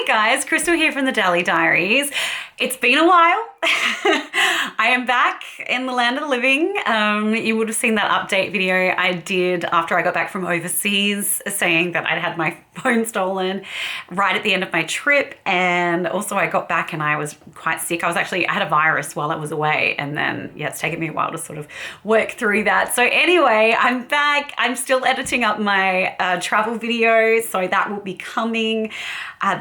Hey guys, Kristel here from the Dally Diaries. It's been a while. I am back in the land of the living. You would have seen that update video I did after I got back from overseas saying that I'd had my phone stolen right at the end of my trip. And also I got back and I was quite sick. I had a virus while I was away, and then yeah, it's taken me a while to sort of work through that. So anyway, I'm back. I'm still editing up my travel videos, so that will be coming.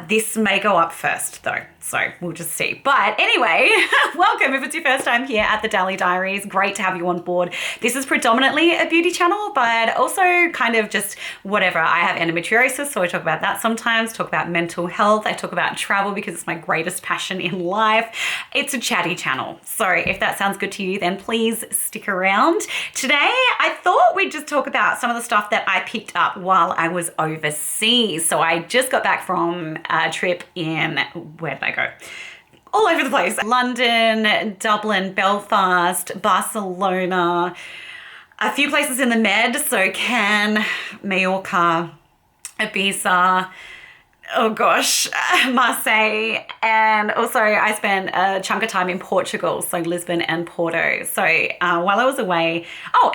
This may go up first though, so we'll just see. But anyway, welcome if it's your first time here at the Dally Diaries. Great to have you on board. This is predominantly a beauty channel, but also kind of just whatever. I have endometriosis, so I talk about that sometimes, talk about mental health. I talk about travel because it's my greatest passion in life. It's a chatty channel. So if that sounds good to you, then please stick around. Today, I thought we'd just talk about some of the stuff that I picked up while I was overseas. So I just got back from a trip in, where did I go? All over the place. London, Dublin, Belfast, Barcelona, a few places in the Med, so Cannes, Mallorca, Ibiza, oh gosh, Marseille, and also I spent a chunk of time in Portugal, so Lisbon and Porto. So while I was away,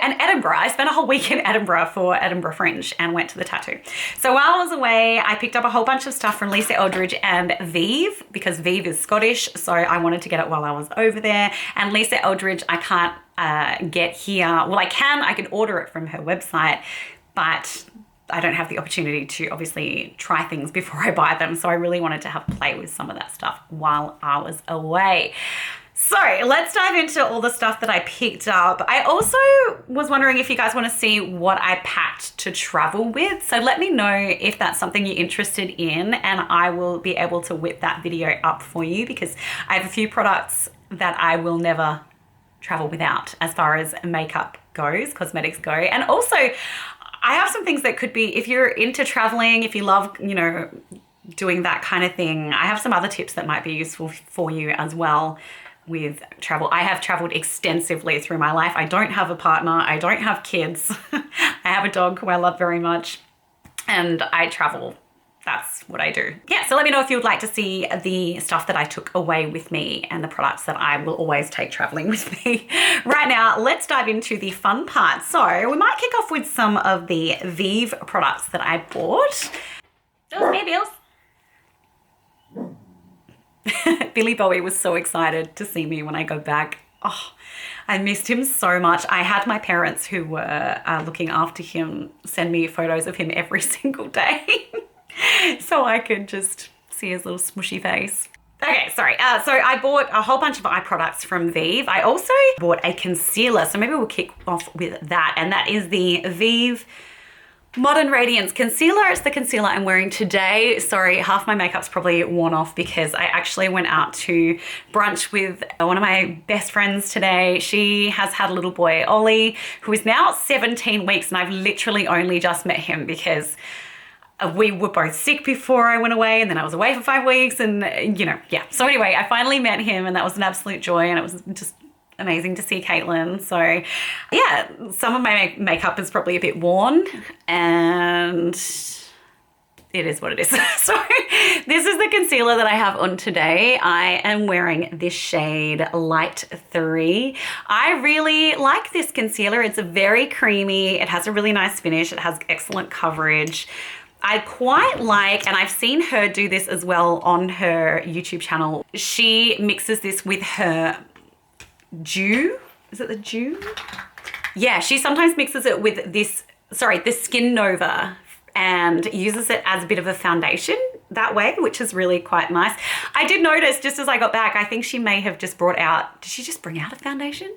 and Edinburgh, I spent a whole week in Edinburgh for Edinburgh Fringe and went to the tattoo. So while I was away, I picked up a whole bunch of stuff from Lisa Eldridge and Vieve, because Vieve is Scottish, so I wanted to get it while I was over there. And Lisa Eldridge, I can't get here. Well, I can order it from her website, but I don't have the opportunity to obviously try things before I buy them. So I really wanted to have play with some of that stuff while I was away. So let's dive into all the stuff that I picked up. I also was wondering if you guys want to see what I packed to travel with. So let me know if that's something you're interested in, and I will be able to whip that video up for you, because I have a few products that I will never travel without as far as makeup goes, cosmetics go. And also I have some things that could be, if you're into traveling, if you love, doing that kind of thing, I have some other tips that might be useful for you as well with travel. I have traveled extensively through my life. I don't have a partner. I don't have kids. I have a dog who I love very much, and I travel. That's what I do. Yeah, so let me know if you would like to see the stuff that I took away with me and the products that I will always take traveling with me. Right now, let's dive into the fun part. So we might kick off with some of the Vieve products that I bought. Those me, Bills. Billy Bowie was so excited to see me when I go back. Oh, I missed him so much. I had my parents who were looking after him send me photos of him every single day. So I could just see his little smushy face. Okay, sorry. So I bought a whole bunch of eye products from Vieve. I also bought a concealer. So maybe we'll kick off with that. And that is the Vieve Modern Radiance Concealer. It's the concealer I'm wearing today. Sorry, half my makeup's probably worn off because I actually went out to brunch with one of my best friends today. She has had a little boy, Ollie, who is now 17 weeks. And I've literally only just met him because we were both sick before I went away, and then I was away for 5 weeks, and yeah. So anyway, I finally met him, and that was an absolute joy, and it was just amazing to see Caitlin. So yeah, some of my makeup is probably a bit worn, and it is what it is. So this is the concealer that I have on today. I am wearing this shade Light 3. I really like this concealer. It's very creamy. It has a really nice finish. It has excellent coverage. I quite like, and I've seen her do this as well on her YouTube channel. She mixes this with her dew. Is it the dew? Yeah, she sometimes mixes it with this, the Skin Nova, and uses it as a bit of a foundation that way, which is really quite nice. I did notice just as I got back, I think she may have just brought out, did she just bring out a foundation?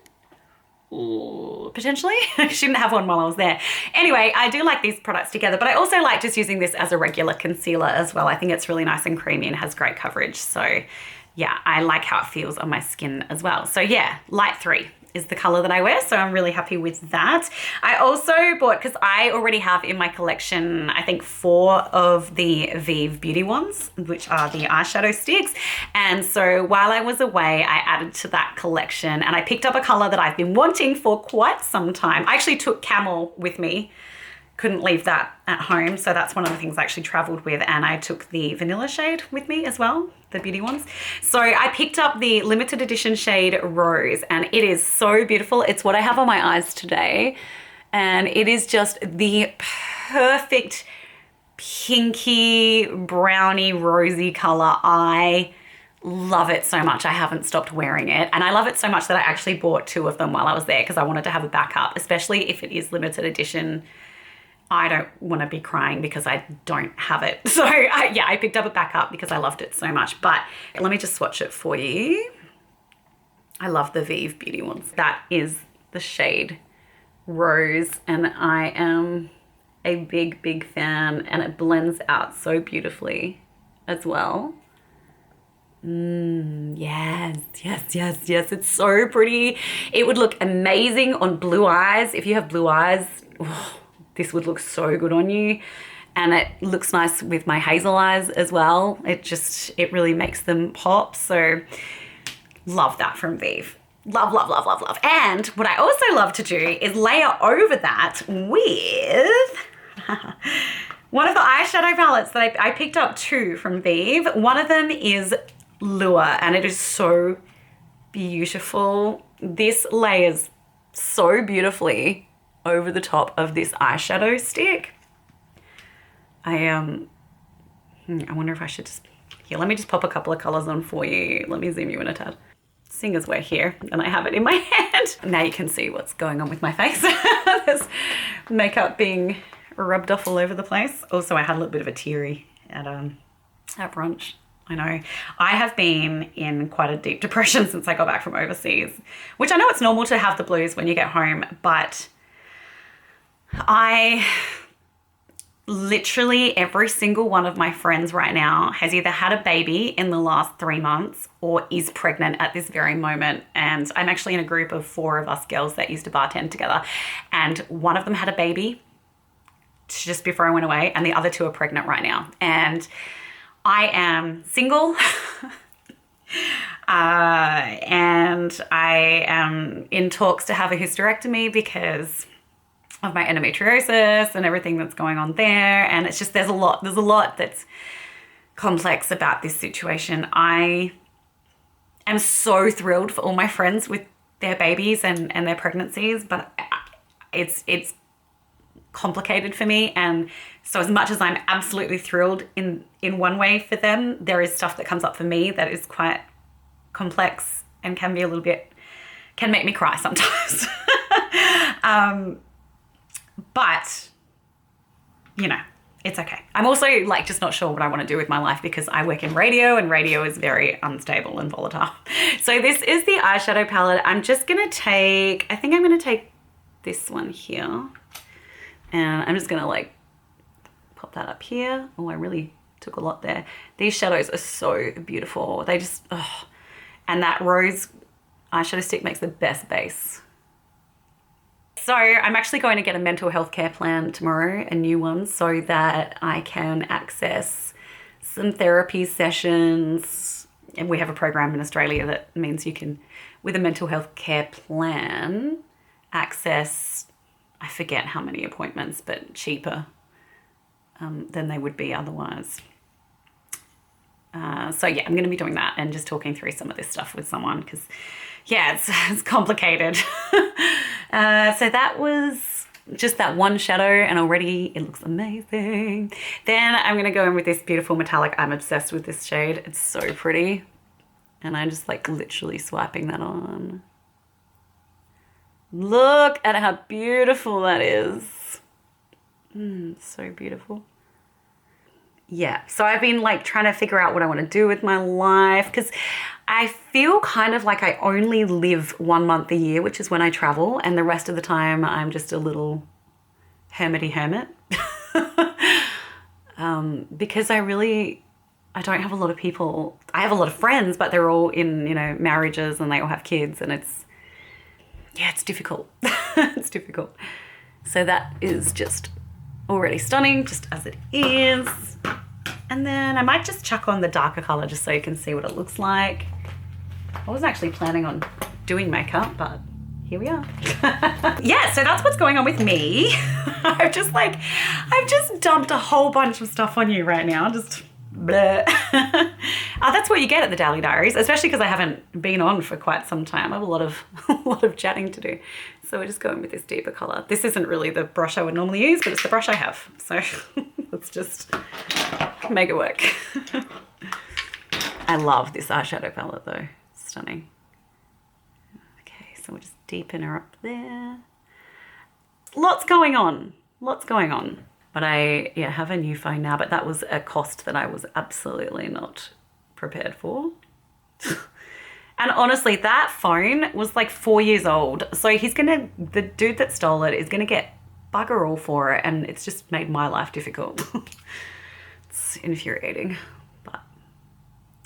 Ooh, potentially. She didn't have one while I was there. Anyway, I do like these products together, but I also like just using this as a regular concealer as well. I think it's really nice and creamy and has great coverage. So yeah, I like how it feels on my skin as well. So yeah, Light 3 is the color that I wear, so I'm really happy with that. I also bought, because I already have in my collection, I think 4 of the Vieve Beauty ones, which are the eyeshadow sticks. And so while I was away, I added to that collection, and I picked up a color that I've been wanting for quite some time. I actually took Camel with me couldn't leave that at home. So that's one of the things I actually traveled with, and I took the vanilla shade with me as well, the beauty ones. So I picked up the limited edition shade Rose, and it is so beautiful. It's what I have on my eyes today. And it is just the perfect pinky, browny, rosy color. I love it so much. I haven't stopped wearing it. And I love it so much that I actually bought 2 of them while I was there because I wanted to have a backup, especially if it is limited edition. I don't want to be crying because I don't have it. So yeah, I picked up a backup because I loved it so much. But let me just swatch it for you. I love the Vieve beauty ones. That is the shade Rose, and I am a big, big fan, and it blends out so beautifully as well. Yes, yes, yes, yes. It's so pretty. It would look amazing on blue eyes. If you have blue eyes, oh, this would look so good on you. And it looks nice with my hazel eyes as well. It really makes them pop. So love that from Vieve. Love, love, love, love, love. And what I also love to do is layer over that with one of the eyeshadow palettes that I picked up 2 from Vieve. One of them is Lure, and it is so beautiful. This layers so beautifully over the top of this eyeshadow stick. I wonder if I should just, here, let me just pop a couple of colors on for you. Let me zoom you in a tad. Seeing as we're here and I have it in my hand. Now you can see what's going on with my face. There's makeup being rubbed off all over the place. Also, I had a little bit of a teary at brunch. I know. I have been in quite a deep depression since I got back from overseas, which I know it's normal to have the blues when you get home, but literally every single one of my friends right now has either had a baby in the last 3 months or is pregnant at this very moment. And I'm actually in a group of 4 of us girls that used to bartend together. And one of them had a baby just before I went away, and the other 2 are pregnant right now. And I am single and I am in talks to have a hysterectomy because of my endometriosis and everything that's going on there. And it's just, there's a lot that's complex about this situation. I am so thrilled for all my friends with their babies and their pregnancies, but it's complicated for me. And so as much as I'm absolutely thrilled in one way for them, there is stuff that comes up for me that is quite complex and can be a little bit, can make me cry sometimes. But, you know, it's okay. I'm also like just not sure what I want to do with my life because I work in radio and radio is very unstable and volatile. So this is the eyeshadow palette. I'm just going to take, I think I'm going to take this one here. And I'm just going to like pop that up here. Oh, I really took a lot there. These shadows are so beautiful. They just, oh. And that rose eyeshadow stick makes the best base. So I'm actually going to get a mental health care plan tomorrow, a new one, so that I can access some therapy sessions. And we have a program in Australia that means you can, with a mental health care plan, access, I forget how many appointments, but cheaper than they would be otherwise. So yeah, I'm going to be doing that and just talking through some of this stuff with someone because yeah, it's complicated. So that was just that one shadow and already it looks amazing. Then I'm going to go in with this beautiful metallic. I'm obsessed with this shade. It's so pretty. And I'm just like literally swiping that on. Look at how beautiful that is. So beautiful. Yeah, so I've been like trying to figure out what I want to do with my life because I feel kind of like I only live 1 month a year, which is when I travel, and the rest of the time I'm just a little hermity hermit. Because I don't have a lot of people. I have a lot of friends, but they're all in, you know, marriages and they all have kids, and it's difficult. It's difficult. So that is just already stunning, just as it is. And then I might just chuck on the darker color just so you can see what it looks like. I wasn't actually planning on doing makeup, but here we are. Yeah, so that's what's going on with me. I've just dumped a whole bunch of stuff on you right now. Just bleh. That's what you get at the Dally Diaries, especially because I haven't been on for quite some time. I have a lot of chatting to do. So we're just going with this deeper color. This isn't really the brush I would normally use, but it's the brush I have. So let's just make it work. I love this eyeshadow palette though. Stunning. Okay, so we'll just deepen her up there. Lots going on. Lots going on. But I have a new phone now, but that was a cost that I was absolutely not prepared for. And honestly, that phone was like 4 years old. So the dude that stole it is gonna get bugger all for it, and it's just made my life difficult. It's infuriating, but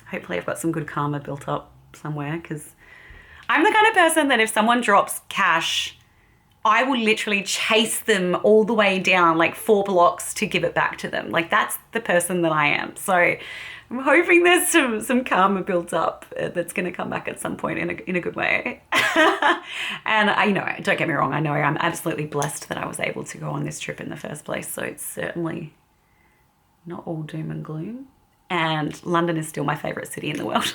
hopefully I've got some good karma built up somewhere, because I'm the kind of person that if someone drops cash, I will literally chase them all the way down like 4 blocks to give it back to them. Like, that's the person that I am. So I'm hoping there's some karma built up that's going to come back at some point in a good way. And don't get me wrong, I know I'm absolutely blessed that I was able to go on this trip in the first place. So it's certainly not all doom and gloom. And London is still my favorite city in the world.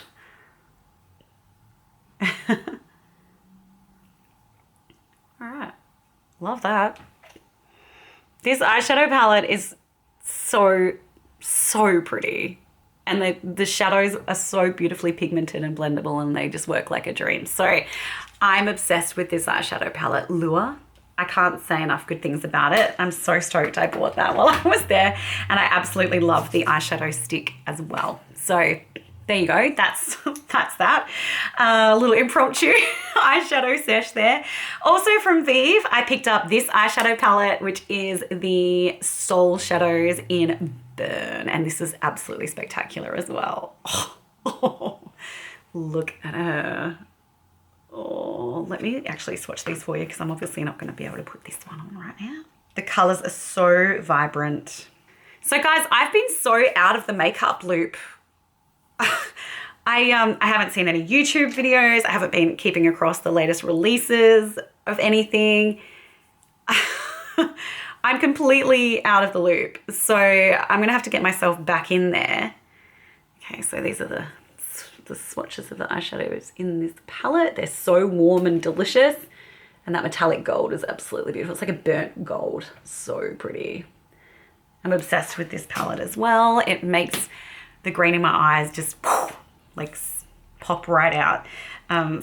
All right. Love that. This eyeshadow palette is so pretty. And the shadows are so beautifully pigmented and blendable, and they just work like a dream. So I'm obsessed with this eyeshadow palette, Lure. I can't say enough good things about it. I'm so stoked I bought that while I was there. And I absolutely love the eyeshadow stick as well. So there you go, that's that. A little impromptu eyeshadow sesh there. Also from Vieve, I picked up this eyeshadow palette, which is the Soul Shadows in Burn. And this is absolutely spectacular as well. Oh, look at her. Oh, let me actually swatch these for you, because I'm obviously not going to be able to put this one on right now. The colors are so vibrant. So guys, I've been so out of the makeup loop. I haven't seen any YouTube videos. I haven't been keeping across the latest releases of anything. I'm completely out of the loop. So I'm going to have to get myself back in there. Okay, so these are the swatches of the eyeshadows in this palette. They're so warm and delicious. And that metallic gold is absolutely beautiful. It's like a burnt gold. So pretty. I'm obsessed with this palette as well. It makes the green in my eyes just like pop right out.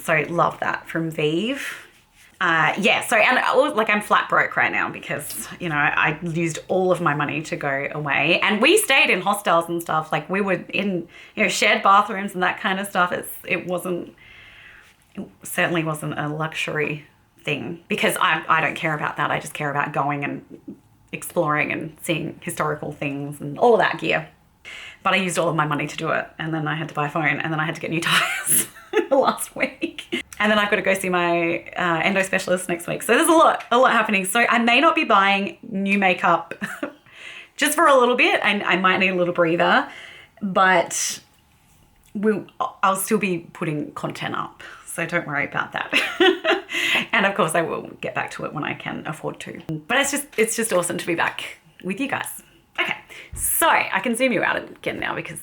So love that from Vieve. Yeah, so, and I'm flat broke right now because, I used all of my money to go away, and we stayed in hostels and stuff. Like, we were in, shared bathrooms and that kind of stuff. It certainly wasn't a luxury thing, because I don't care about that. I just care about going and exploring and seeing historical things and all of that gear. But I used all of my money to do it, and then I had to buy a phone, and then I had to get new tires last week. And then I've got to go see my endo specialist next week. So there's a lot happening. So I may not be buying new makeup just for a little bit. I might need a little breather, but I'll still be putting content up. So don't worry about that. And of course I will get back to it when I can afford to. But it's just awesome to be back with you guys. Okay, so I can zoom you out again now because,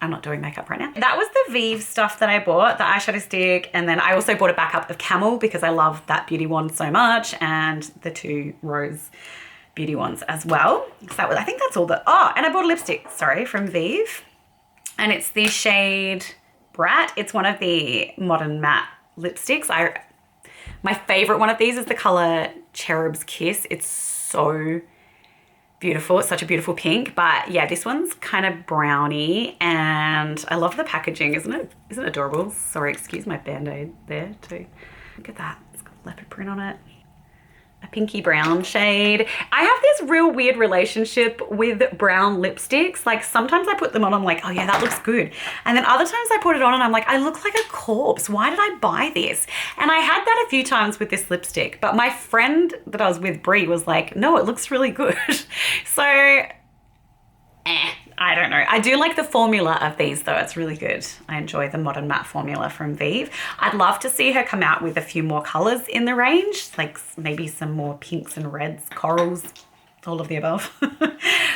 I'm not doing makeup right now. That was the Vieve stuff that I bought, the eyeshadow stick, and then I also bought a backup of Camel because I love that beauty wand so much, and the 2 rose beauty wands as well. So I think that's all and I bought a lipstick, sorry, from Vieve, and it's the shade Brat. It's one of the modern matte lipsticks. My favorite one of these is the color Cherub's Kiss. It's so beautiful. It's such a beautiful pink, but yeah, this one's kind of browny, and I love the packaging. Isn't it adorable? Sorry, excuse my band-aid there too. Look at that. It's got leopard print on it. A pinky brown shade. I have this real weird relationship with brown lipsticks. Like, sometimes I put them on, I'm like, oh yeah, that looks good. And then other times I put it on and I'm like, I look like a corpse. Why did I buy this? And I had that a few times with this lipstick, but my friend that I was with, Brie, was like, no, it looks really good. So, I I don't know. I do like the formula of these though. It's really good. I enjoy the Modern Matte formula from Vieve. I'd love to see her come out with a few more colors in the range, like maybe some more pinks and reds, corals, all of the above.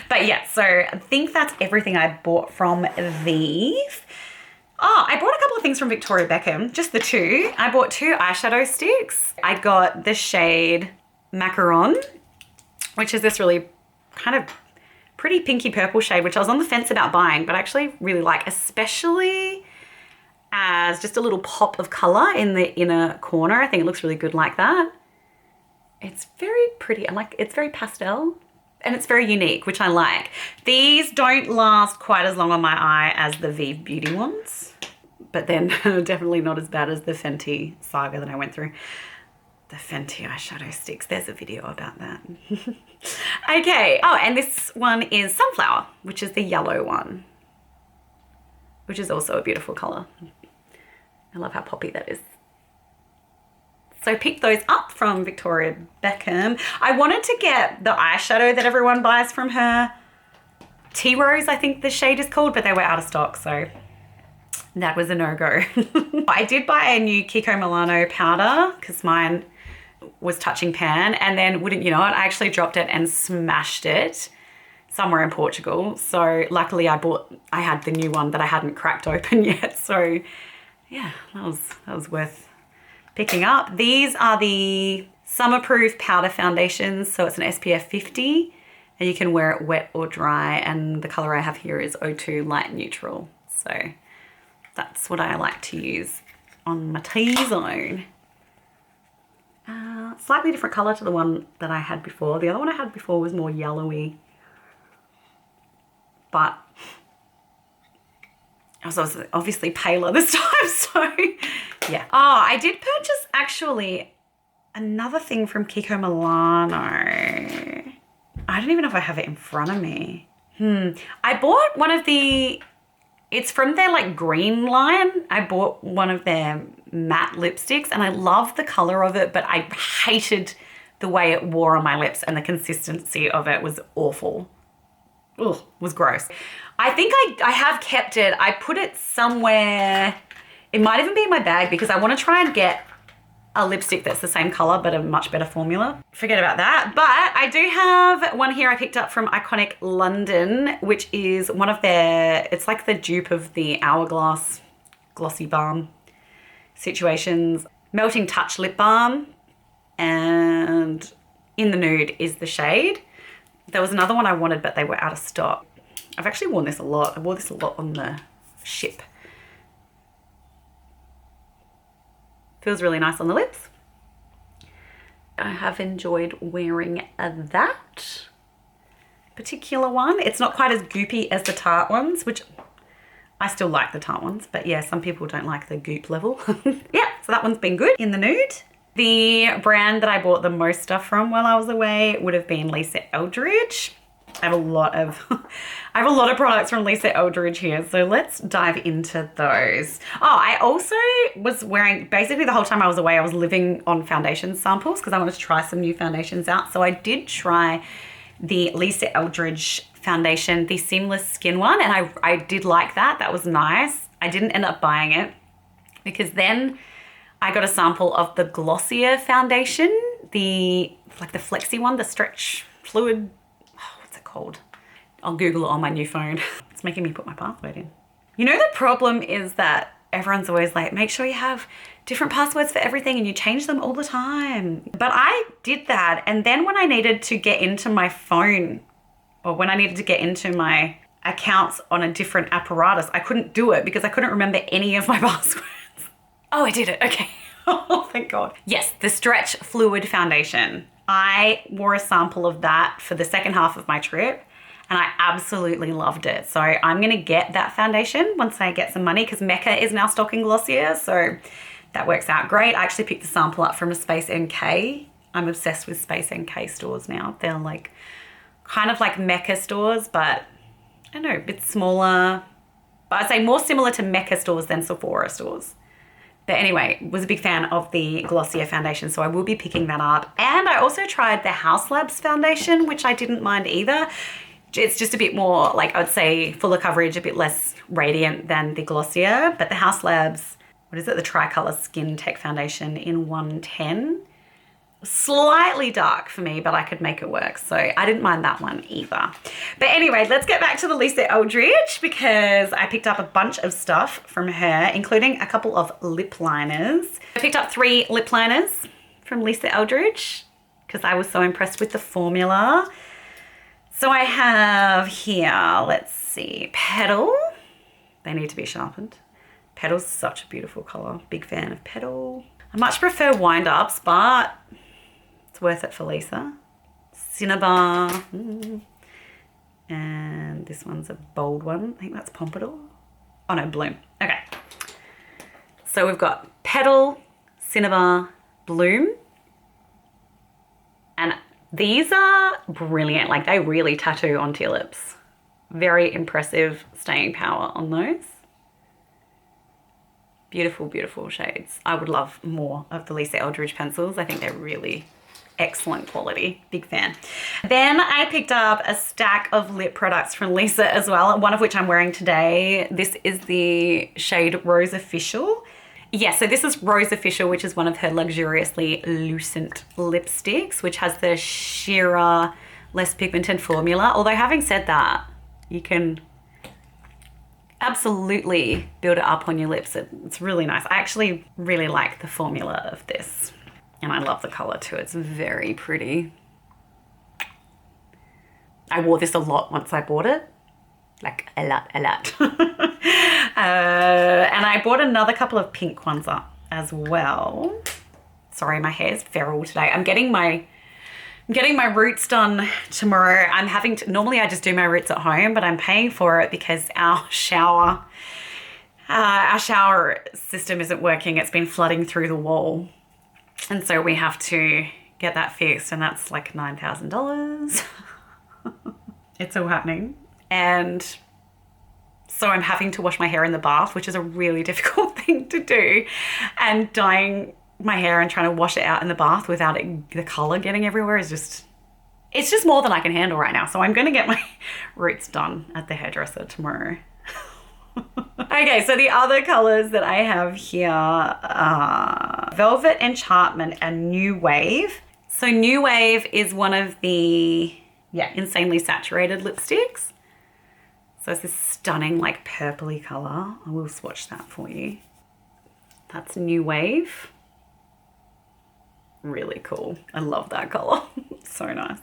But yeah, so I think that's everything I bought from Vieve. Oh, I bought a couple of things from Victoria Beckham, just the two. I bought 2 eyeshadow sticks. I got the shade Macaron, which is this really kind of pretty pinky purple shade, which I was on the fence about buying, but I actually really like, especially as just a little pop of color in the inner corner. I think it looks really good like that. It's very pretty. It's very pastel and it's very unique, which I like. These don't last quite as long on my eye as the Vieve Beauty ones, but then definitely not as bad as the Fenty saga that I went through. The Fenty eyeshadow sticks. There's a video about that. Okay. Oh, and this one is Sunflower, which is the yellow one, which is also a beautiful color. I love how poppy that is. So I picked those up from Victoria Beckham. I wanted to get the eyeshadow that everyone buys from her. Tea Rose, I think the shade is called, but they were out of stock, so that was a no-go. I did buy a new Kiko Milano powder because mine was touching pan, and then wouldn't you know it, I actually dropped it and smashed it somewhere in Portugal. So luckily I had the new one that I hadn't cracked open yet. So yeah, that was worth picking up. These are the Summerproof powder foundations. So it's an SPF 50 and you can wear it wet or dry. And the color I have here is 02 Light Neutral. So that's what I like to use on my T-zone. Slightly different color to the one that I had before. The other one I had before was more yellowy, but I was obviously paler this time, so yeah. Oh, I did purchase actually another thing from Kiko Milano. I don't even know if I have it in front of me. I bought one of the, it's from their like green line. I bought one of their matte lipsticks and I love the color of it, but I hated the way it wore on my lips and the consistency of it was awful. Ugh, was gross. I think I have kept it. I put it somewhere. It might even be in my bag because I want to try and get a lipstick that's the same color but a much better formula. Forget about that. But I do have one here I picked up from Iconic London, which is one of their, it's like the dupe of the Hourglass Glossy Balm situations. Melting Touch Lip Balm, and in the nude is the shade. There was another one I wanted, but they were out of stock. I've actually worn this a lot. I wore this a lot on the ship. Feels really nice on the lips. I have enjoyed wearing that particular one. It's not quite as goopy as the Tarte ones, which I still like the Tarte ones, but yeah, some people don't like the goop level. Yeah, so that one's been good in the nude. The brand that I bought the most stuff from while I was away would have been Lisa Eldridge. I have a lot of products from Lisa Eldridge here, so let's dive into those. Oh, I also was wearing, basically the whole time I was away, I was living on foundation samples because I wanted to try some new foundations out. So I did try the Lisa Eldridge foundation, the Seamless Skin one, and I did like that. That was nice. I didn't end up buying it because then I got a sample of the glossier foundation, like the flexi one, the stretch fluid, what's it called? I'll Google it on my new phone. It's making me put my password in. You know, the problem is that everyone's always like, make sure you have different passwords for everything and you change them all the time. But I did that. And then when I needed to get into my phone, or when I needed to get into my accounts on a different apparatus, I couldn't do it because I couldn't remember any of my passwords. Oh, I did it. Okay. Oh, thank God. Yes, the Stretch Fluid Foundation. I wore a sample of that for the second half of my trip and I absolutely loved it. So I'm going to get that foundation once I get some money because Mecca is now stocking Glossier. So that works out great. I actually picked the sample up from a Space NK. I'm obsessed with Space NK stores now. They're like kind of like Mecca stores, but I don't know, a bit smaller. But I'd say more similar to Mecca stores than Sephora stores. But anyway, was a big fan of the Glossier foundation, so I will be picking that up. And I also tried the House Labs foundation, which I didn't mind either. It's just a bit more, like I would say, fuller coverage, a bit less radiant than the Glossier. But the House Labs, what is it? The Tricolor Skin Tech Foundation in 110. Slightly dark for me, but I could make it work. So I didn't mind that one either. But anyway, let's get back to the Lisa Eldridge because I picked up a bunch of stuff from her, including a couple of lip liners. I picked up 3 lip liners from Lisa Eldridge because I was so impressed with the formula. So I have here, let's see, Petal. They need to be sharpened. Petal's such a beautiful color. Big fan of Petal. I much prefer wind-ups, but it's worth it for Lisa. Cinnabar. And this one's a bold one. I think that's Pompadour. Oh no, Bloom. Okay. So we've got Petal, Cinnabar, Bloom. And these are brilliant. Like they really tattoo onto your lips. Very impressive staying power on those. Beautiful, beautiful shades. I would love more of the Lisa Eldridge pencils. I think they're really excellent quality. Big fan. Then I picked up a stack of lip products from Lisa as well, one of which I'm wearing today. This is the shade Rose Official. Yeah, so this is Rose Official, which is one of her luxuriously lucent lipsticks, which has the sheerer, less pigmented formula. Although having said that, you can absolutely build it up on your lips. It's really nice. I actually really like the formula of this. And I love the color too. It's very pretty. I wore this a lot once I bought it. Like a lot. And I bought another couple of pink ones up as well. Sorry, my hair's feral today. I'm getting my roots done tomorrow. Normally I just do my roots at home, but I'm paying for it because our shower system isn't working. It's been flooding through the wall. And so we have to get that fixed, and that's like $9,000. It's all happening. And so I'm having to wash my hair in the bath, which is a really difficult thing to do. And dyeing my hair and trying to wash it out in the bath without the color getting everywhere is it's just more than I can handle right now. So I'm going to get my roots done at the hairdresser tomorrow. Okay, so the other colors that I have here are Velvet Enchantment and New Wave. So New Wave is one of the, insanely saturated lipsticks. So it's this stunning like purpley color. I will swatch that for you. That's New Wave. Really cool. I love that color. So nice.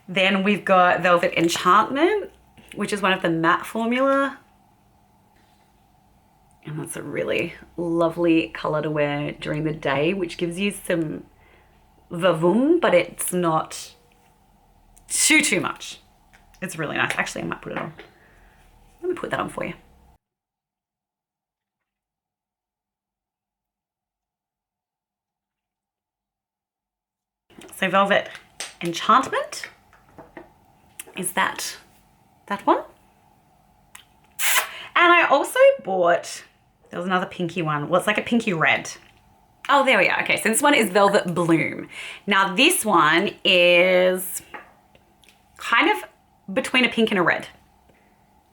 Then we've got Velvet Enchantment, which is one of the matte formula. And that's a really lovely color to wear during the day, which gives you some vavoom, but it's not too much. It's really nice. Actually, I might put it on. Let me put that on for you. So Velvet Enchantment is that one. And I also bought, there was another pinky one. Well, it's like a pinky red. Oh, there we are. Okay, so this one is Velvet Bloom. Now this one is kind of between a pink and a red.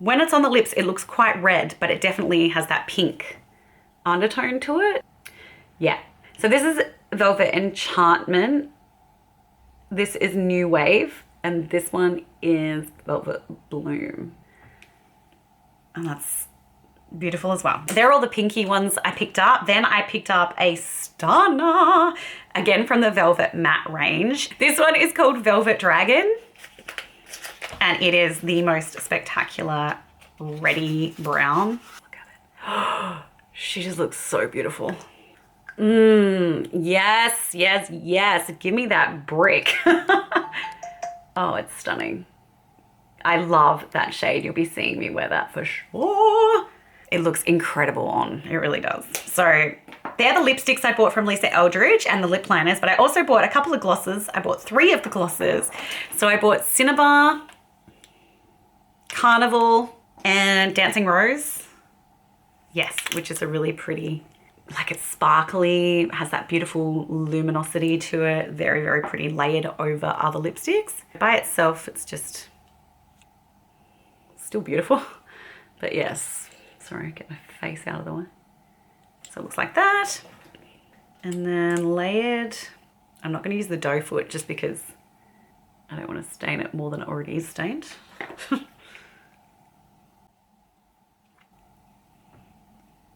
When it's on the lips, it looks quite red, but it definitely has that pink undertone to it. Yeah, so this is Velvet Enchantment. This is New Wave, and this one is Velvet Bloom. And that's beautiful as well. They're all the pinky ones I picked up. Then I picked up a stunner, again from the Velvet Matte range. This one is called Velvet Dragon, and it is the most spectacular reddy brown. Look at it. She just looks so beautiful. Yes. Give me that brick. Oh, it's stunning. I love that shade. You'll be seeing me wear that for sure. It looks incredible on. It really does. So they're the lipsticks I bought from Lisa Eldridge and the lip liners, but I also bought a couple of glosses. I bought 3 of the glosses. So I bought Cinnabar, Carnival, and Dancing Rose. Yes, which is a really pretty, like it's sparkly, has that beautiful luminosity to it. Very, very pretty, layered over other lipsticks. By itself, it's just Still beautiful. But yes, sorry, get my face out of the way. So it looks like that. And then layered. I'm not going to use the doe foot just because I don't want to stain it more than it already is stained. When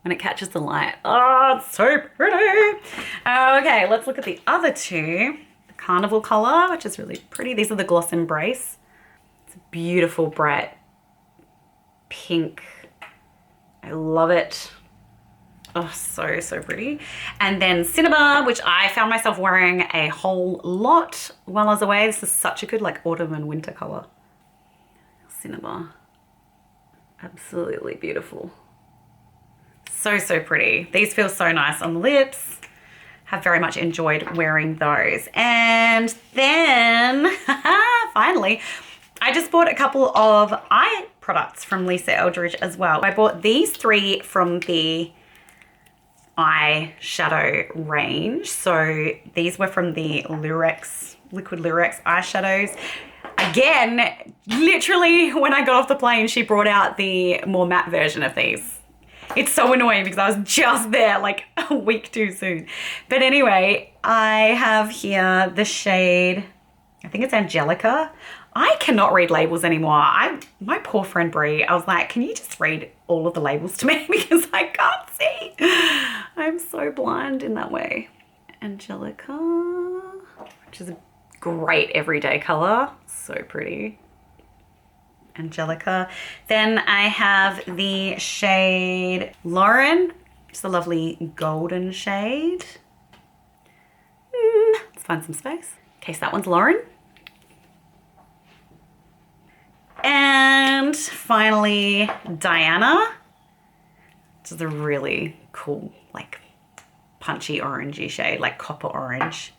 it catches the light. Oh, it's so pretty. Okay, let's look at the other two. The Carnival color, which is really pretty. These are the Gloss Embrace. It's a beautiful, bright pink. I love it. Oh, so, so pretty. And then Cinnabar, which I found myself wearing a whole lot while I was away. This is such a good like autumn and winter color. Cinnabar. Absolutely beautiful. So, so pretty. These feel so nice on the lips. Have very much enjoyed wearing those. And then, finally, I just bought a couple of eye products from Lisa Eldridge as well. I bought these three from the eyeshadow range. So these were from the Lurex, Liquid Lurex eyeshadows. Again, literally when I got off the plane, she brought out the more matte version of these. It's so annoying because I was just there like a week too soon. But anyway, I have here the shade, I think it's Angelica. I cannot read labels anymore. My poor friend Brie, I was like, can you just read all of the labels to me because I can't see. I'm so blind in that way. Angelica, which is a great everyday color. So pretty. Angelica. Then I have the shade Lauren. It's a lovely golden shade. Let's find some space. Okay, so that one's Lauren. And finally, Diana. This is a really cool, like punchy orangey shade, like copper orange.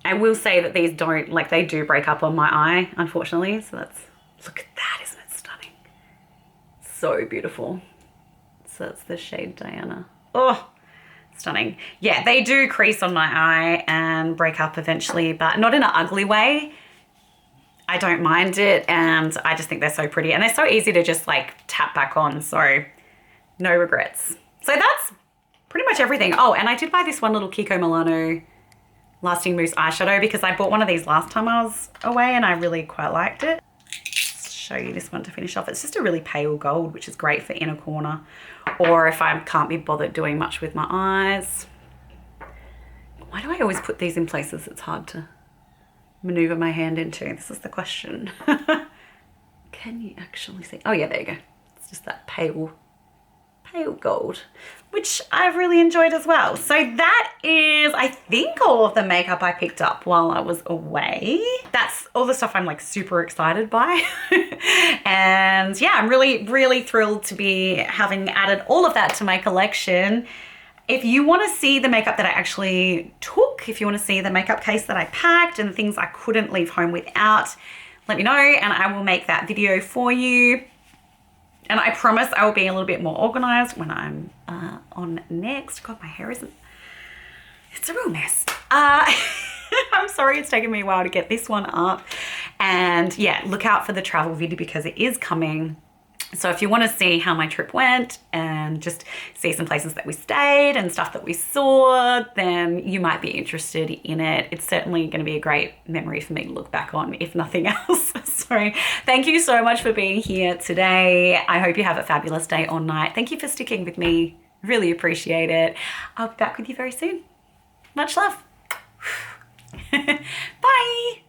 I will say that these don't, like they do break up on my eye, unfortunately. So that's, look at that, isn't it stunning? So beautiful. So that's the shade Diana. Oh, stunning. Yeah, they do crease on my eye and break up eventually, but not in an ugly way. I don't mind it, and I just think they're so pretty and they're so easy to just like tap back on, so no regrets. So that's pretty much everything. Oh, and I did buy this one little Kiko Milano Lasting Mousse eyeshadow because I bought one of these last time I was away and I really quite liked it. Let's show you this one to finish off. It's just a really pale gold, which is great for inner corner or if I can't be bothered doing much with my eyes. Why do I always put these in places it's hard to maneuver my hand into? This is the question. Can you actually see? Oh yeah, there you go. It's just that pale gold, which I've really enjoyed as well. So that is, I think, all of the makeup I picked up while I was away. That's all the stuff I'm like super excited by. And yeah, I'm really, really thrilled to be having added all of that to my collection. If you want to see the makeup that I actually took, if you want to see the makeup case that I packed and the things I couldn't leave home without, let me know and I will make that video for you. And I promise I will be a little bit more organized when I'm on next. God, my hair isn't, it's a real mess. I'm sorry it's taken me a while to get this one up. And yeah, look out for the travel video because it is coming. So if you want to see how my trip went and just see some places that we stayed and stuff that we saw, then you might be interested in it. It's certainly going to be a great memory for me to look back on, if nothing else. So thank you so much for being here today. I hope you have a fabulous day or night. Thank you for sticking with me. Really appreciate it. I'll be back with you very soon. Much love. Bye.